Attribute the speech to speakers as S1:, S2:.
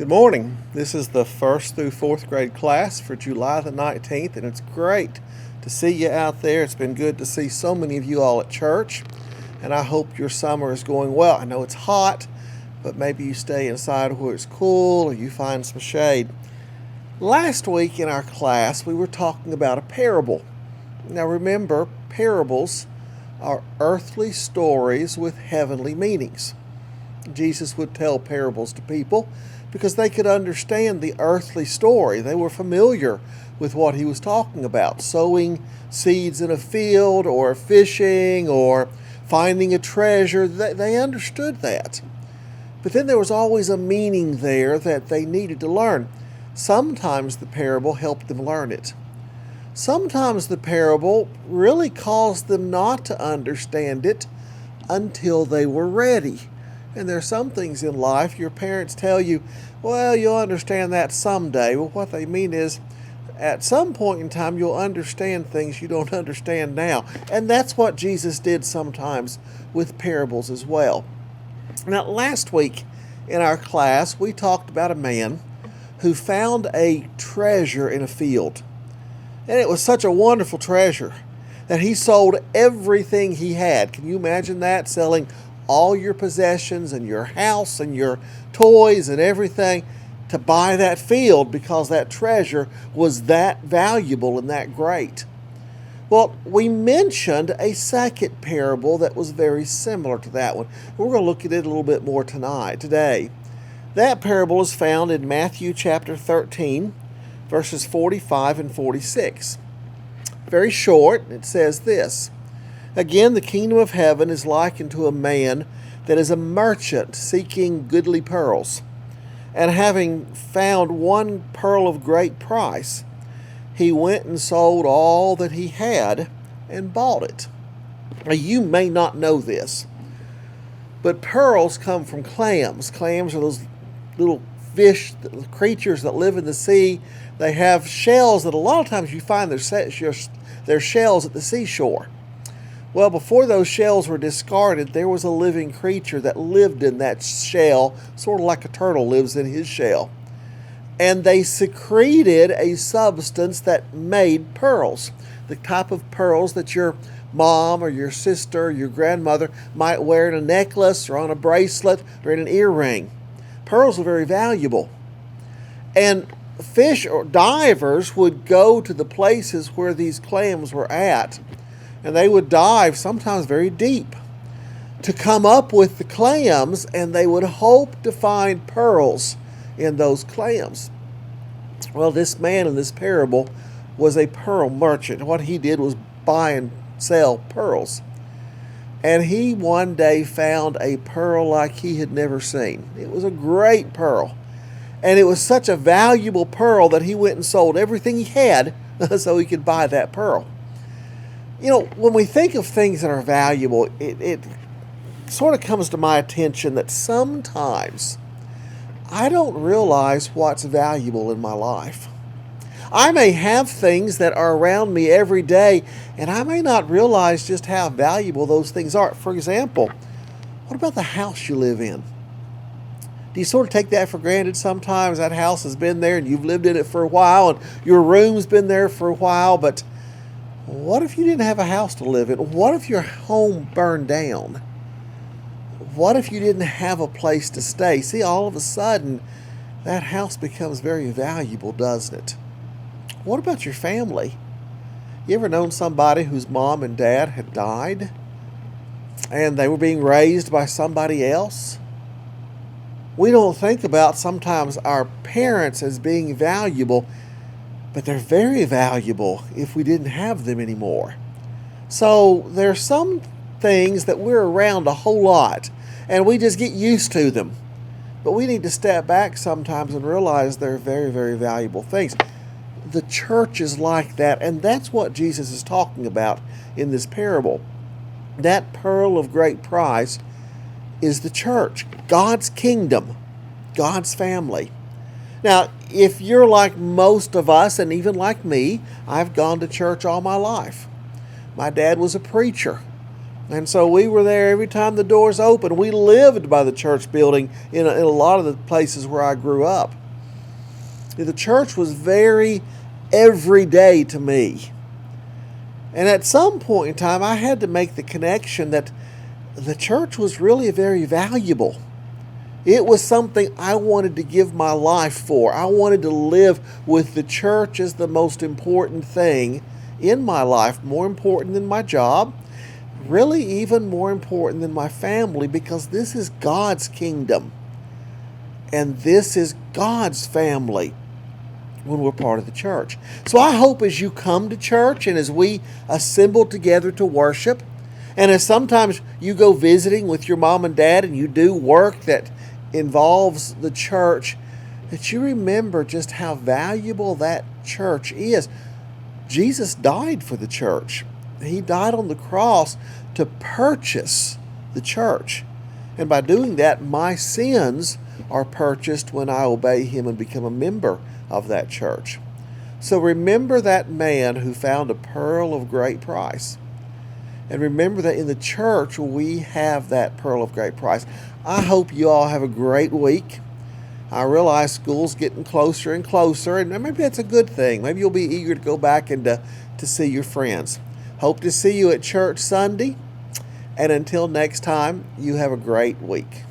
S1: Good morning. This is the 1st through 4th grade class for July the 19th, and it's great to see you out there. It's been good to see so many of you all at church, and I hope your summer is going well. I know it's hot, but maybe you stay inside where it's cool or you find some shade. Last week in our class, we were talking about a parable. Now remember, parables are earthly stories with heavenly meanings. Jesus would tell parables to people because they could understand the earthly story. They were familiar with what he was talking about, sowing seeds in a field or fishing or finding a treasure. They understood that. But then there was always a meaning there that they needed to learn. Sometimes the parable helped them learn it. Sometimes the parable really caused them not to understand it until they were ready. And there are some things in life your parents tell you, well, you'll understand that someday. Well, what they mean is at some point in time you'll understand things you don't understand now. And that's what Jesus did sometimes with parables as well. Now, last week in our class, we talked about a man who found a treasure in a field. And it was such a wonderful treasure that he sold everything he had. Can you imagine that? Selling all your possessions and your house and your toys and everything to buy that field because that treasure was that valuable and that great. Well, we mentioned a second parable that was very similar to that one. We're going to look at it a little bit more today. That parable is found in Matthew chapter 13, verses 45 and 46. Very short. It says this: Again, the kingdom of heaven is likened to a man that is a merchant seeking goodly pearls. And having found one pearl of great price, he went and sold all that he had and bought it. Now, you may not know this, but pearls come from clams. Clams are those little fish, creatures that live in the sea. They have shells that a lot of times you find their shells at the seashore. Well, before those shells were discarded, there was a living creature that lived in that shell, sort of like a turtle lives in his shell. And they secreted a substance that made pearls, the type of pearls that your mom or your sister or your grandmother might wear in a necklace or on a bracelet or in an earring. Pearls are very valuable. And fish or divers would go to the places where these clams were at, and they would dive sometimes very deep to come up with the clams, and they would hope to find pearls in those clams. Well, this man in this parable was a pearl merchant. What he did was buy and sell pearls. And he one day found a pearl like he had never seen. It was a great pearl. And it was such a valuable pearl that he went and sold everything he had so he could buy that pearl. You know, when we think of things that are valuable, it sort of comes to my attention that sometimes I don't realize what's valuable in my life. I may have things that are around me every day, and I may not realize just how valuable those things are. For example, what about the house you live in? Do you sort of take that for granted sometimes? That house has been there and you've lived in it for a while, and your room's been there for a while, but what if you didn't have a house to live in? What if your home burned down? What if you didn't have a place to stay? See, all of a sudden, that house becomes very valuable, doesn't it? What about your family? You ever known somebody whose mom and dad had died and they were being raised by somebody else? We don't think about sometimes our parents as being valuable, but they're very valuable if we didn't have them anymore. So there's some things that we're around a whole lot, and we just get used to them. But we need to step back sometimes and realize they're very, very valuable things. The church is like that, and that's what Jesus is talking about in this parable. That pearl of great price is the church, God's kingdom, God's family. Now, if you're like most of us, and even like me, I've gone to church all my life. My dad was a preacher. And so we were there every time the doors opened. We lived by the church building in a lot of the places where I grew up. The church was very everyday to me. And at some point in time, I had to make the connection that the church was really very valuable. It was something I wanted to give my life for. I wanted to live with the church as the most important thing in my life, more important than my job, really even more important than my family, because this is God's kingdom. And this is God's family when we're part of the church. So I hope as you come to church and as we assemble together to worship, and as sometimes you go visiting with your mom and dad and you do work that involves the church, that you remember just how valuable that church is. Jesus died for the church. He died on the cross to purchase the church. And by doing that, my sins are purchased when I obey Him and become a member of that church. So remember that man who found a pearl of great price. And remember that in the church we have that pearl of great price. I hope you all have a great week. I realize school's getting closer and closer, and maybe that's a good thing. Maybe you'll be eager to go back and to see your friends. Hope to see you at church Sunday. And until next time, you have a great week.